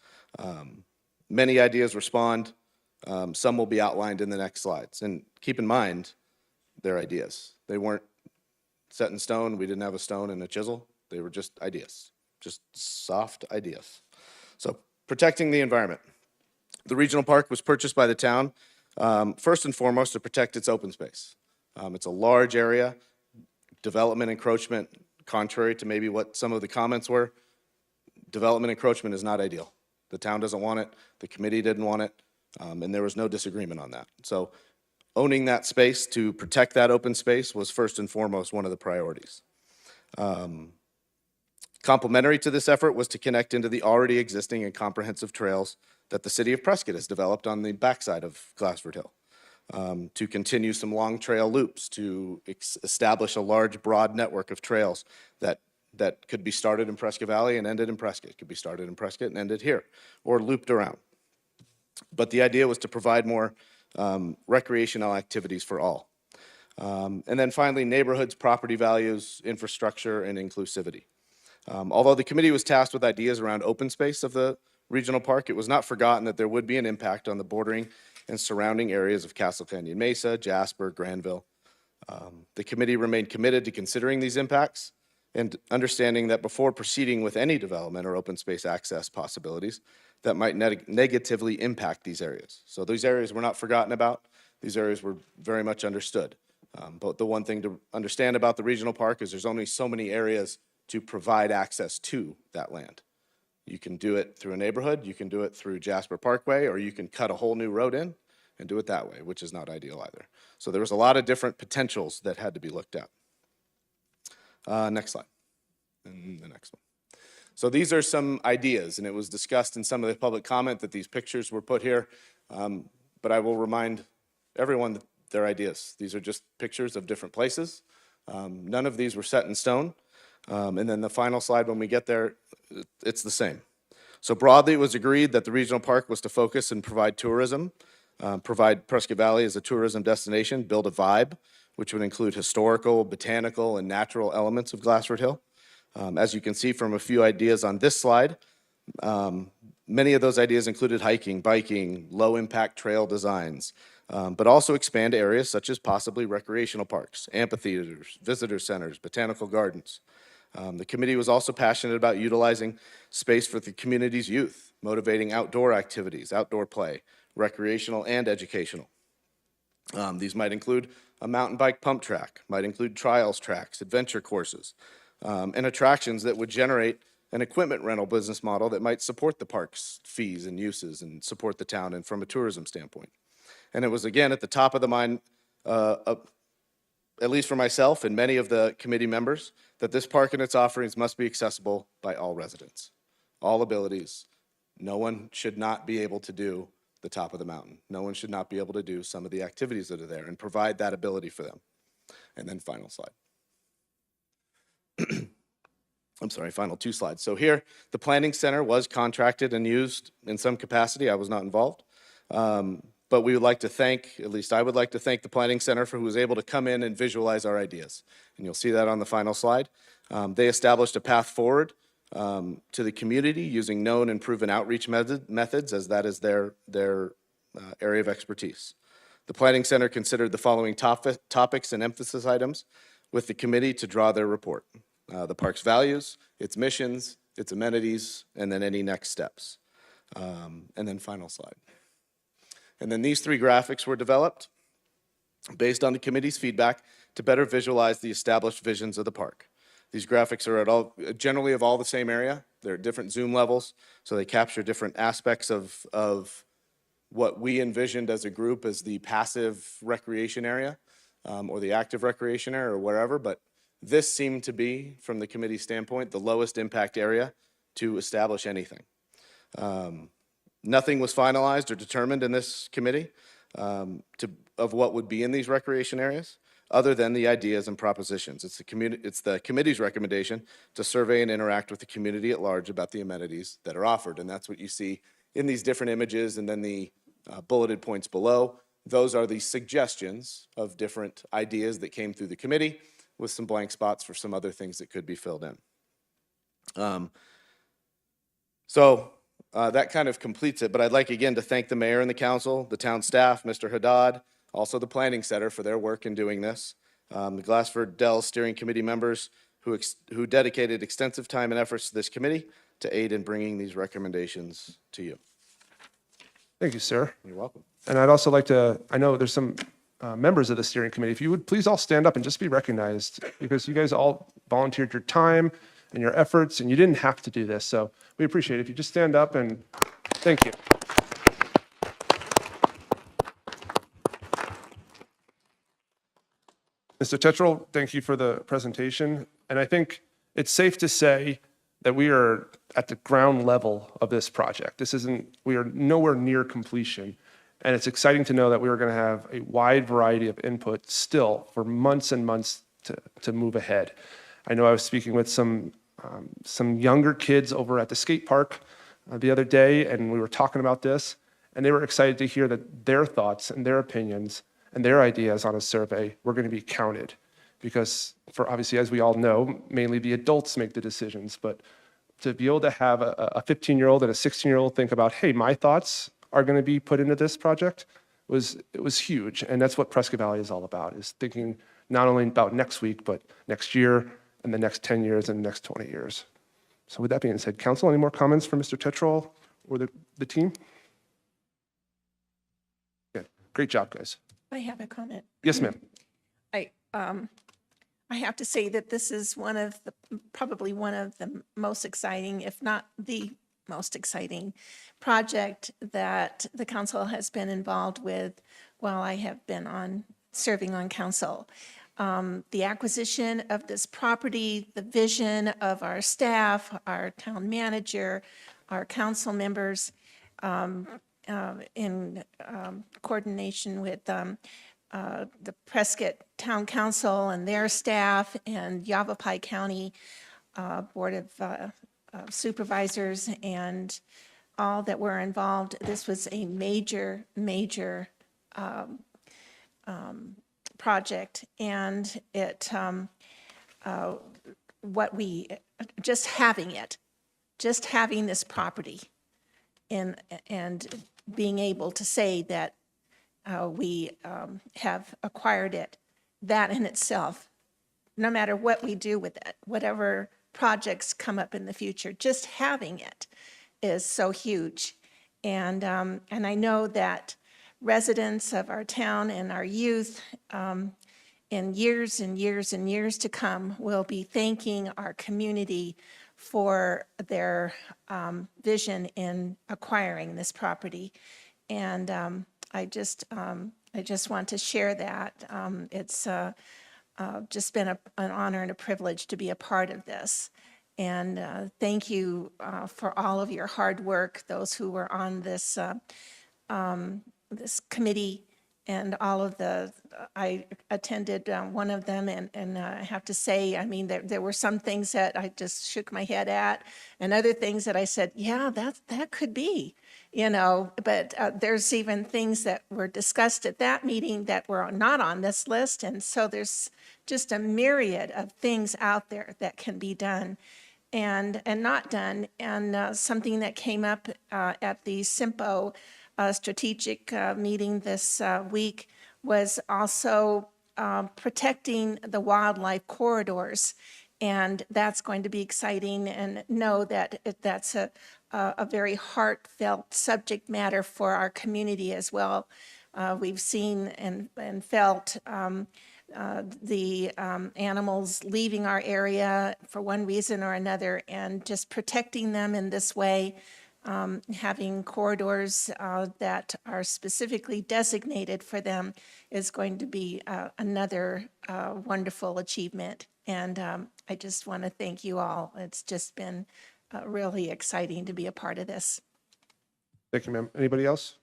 Many ideas respond. Some will be outlined in the next slides. And keep in mind, they're ideas. They weren't set in stone. We didn't have a stone and a chisel. They were just ideas, just soft ideas. So protecting the environment. The regional park was purchased by the town, first and foremost, to protect its open space. It's a large area. Development encroachment, contrary to maybe what some of the comments were, development encroachment is not ideal. The town doesn't want it. The committee didn't want it. And there was no disagreement on that. So owning that space to protect that open space was first and foremost one of the priorities. Complementary to this effort was to connect into the already existing and comprehensive trails that the city of Prescott has developed on the backside of Glassford Hill. To continue some long trail loops, to establish a large, broad network of trails that could be started in Prescott Valley and ended in Prescott. Could be started in Prescott and ended here, or looped around. But the idea was to provide more recreational activities for all. And then finally, neighborhoods, property values, infrastructure, and inclusivity. Although the committee was tasked with ideas around open space of the regional park, it was not forgotten that there would be an impact on the bordering and surrounding areas of Castle Canyon Mesa, Jasper, Granville. The committee remained committed to considering these impacts and understanding that before proceeding with any development or open space access possibilities that might negatively impact these areas. So these areas were not forgotten about. These areas were very much understood. But the one thing to understand about the regional park is there's only so many areas to provide access to that land. You can do it through a neighborhood, you can do it through Jasper Parkway, or you can cut a whole new road in and do it that way, which is not ideal either. So there was a lot of different potentials that had to be looked at. Next slide, and the next one. So these are some ideas, and it was discussed in some of the public comment that these pictures were put here, but I will remind everyone that they're ideas. These are just pictures of different places. None of these were set in stone. And then the final slide, when we get there, it's the same. So broadly, it was agreed that the regional park was to focus and provide tourism, provide Prescott Valley as a tourism destination, build a vibe, which would include historical, botanical, and natural elements of Glassford Hill. As you can see from a few ideas on this slide, many of those ideas included hiking, biking, low-impact trail designs, but also expand areas such as possibly recreational parks, amphitheaters, visitor centers, botanical gardens. The committee was also passionate about utilizing space for the community's youth, motivating outdoor activities, outdoor play, recreational and educational. These might include a mountain bike pump track, might include trials tracks, adventure courses, and attractions that would generate an equipment rental business model that might support the park's fees and uses and support the town and from a tourism standpoint. And it was, again, at the top of the mind, at least for myself and many of the committee members, that this park and its offerings must be accessible by all residents, all abilities. No one should not be able to do the top of the mountain. No one should not be able to do some of the activities that are there and provide that ability for them. And then final slide. I'm sorry, final two slides. So here, the planning center was contracted and used in some capacity. I was not involved. But we would like to thank, at least I would like to thank the planning center for who was able to come in and visualize our ideas. And you'll see that on the final slide. They established a path forward to the community using known and proven outreach methods, as that is their area of expertise. The planning center considered the following topics and emphasis items with the committee to draw their report. The park's values, its missions, its amenities, and then any next steps. And then final slide. And then these three graphics were developed based on the committee's feedback to better visualize the established visions of the park. These graphics are generally of all the same area. They're at different zoom levels, so they capture different aspects of what we envisioned as a group as the passive recreation area, or the active recreation area, or wherever. But this seemed to be, from the committee's standpoint, the lowest impact area to establish anything. Nothing was finalized or determined in this committee of what would be in these recreation areas, other than the ideas and propositions. It's the committee's recommendation to survey and interact with the community at large about the amenities that are offered. And that's what you see in these different images, and then the bulleted points below. Those are the suggestions of different ideas that came through the committee, with some blank spots for some other things that could be filled in. That kind of completes it, but I'd like again to thank the mayor and the council, the town staff, Mr. Haddad, also the planning center for their work in doing this, the Glassford Dell steering committee members who dedicated extensive time and efforts to this committee to aid in bringing these recommendations to you. Thank you, sir. You're welcome. And I'd also like to, I know there's some members of the steering committee, if you would please all stand up and just be recognized, because you guys all volunteered your time and your efforts, and you didn't have to do this. So we appreciate it. If you just stand up, and thank you. Mr. Tetral, thank you for the presentation. And I think it's safe to say that we are at the ground level of this project. We are nowhere near completion. And it's exciting to know that we are going to have a wide variety of input still for months and months to move ahead. I know I was speaking with some younger kids over at the skate park the other day, and we were talking about this, and they were excited to hear that their thoughts and their opinions and their ideas on a survey were going to be counted. Because for obviously, as we all know, mainly the adults make the decisions, but to be able to have a 15-year-old and a 16-year-old think about, hey, my thoughts are going to be put into this project, it was huge. And that's what Prescott Valley is all about, is thinking not only about next week, but next year and the next 10 years and the next 20 years. So with that being said, council, any more comments from Mr. Tetral or the team? Good. Great job, guys. I have a comment. Yes, ma'am. I have to say that this is probably one of the most exciting, if not the most exciting project that the council has been involved with while I have been serving on council. The acquisition of this property, the vision of our staff, our town manager, our council members, in coordination with the Prescott Town Council and their staff, and Yavapai County Board of Supervisors, and all that were involved. This was a major project, and it just having this property and being able to say that we have acquired it, that in itself, no matter what we do with it, whatever projects come up in the future, just having it is so huge. And I know that residents of our town and our youth in years and years and years to come will be thanking our community for their vision in acquiring this property. And I just want to share that. It's just been an honor and a privilege to be a part of this. And thank you for all of your hard work, those who were on this this committee, and all of I attended one of them, and I have to say, I mean, there were some things that I just shook my head at, and other things that I said, yeah, that could be, but there's even things that were discussed at that meeting that were not on this list, and so there's just a myriad of things out there that can be done and not done. And something that came up at the SIMPO strategic meeting this week was also protecting the wildlife corridors. And that's going to be exciting, and know that that's a very heartfelt subject matter for our community as well. We've seen and felt the animals leaving our area for one reason or another, and just protecting them in this way, having corridors that are specifically designated for them is going to be another wonderful achievement. And I just want to thank you all. It's just been really exciting to be a part of this. Thank you, ma'am. Anybody else?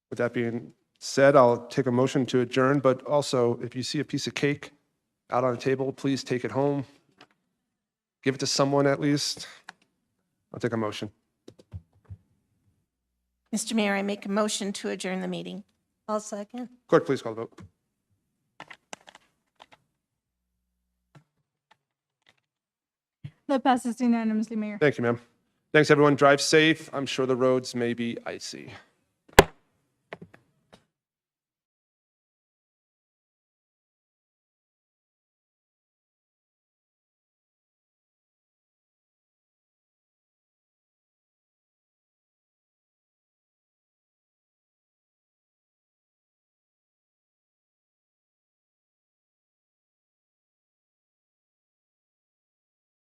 With that being said, I'll take a motion to adjourn, but also if you see a piece of cake out on a table, please take it home. Give it to someone at least. I'll take a motion. Mr. Mayor, I make a motion to adjourn the meeting. I'll second. Clerk, please call the vote. That passes unanimously, Mayor. Thank you, ma'am. Thanks, everyone. Drive safe. I'm sure the roads may be icy.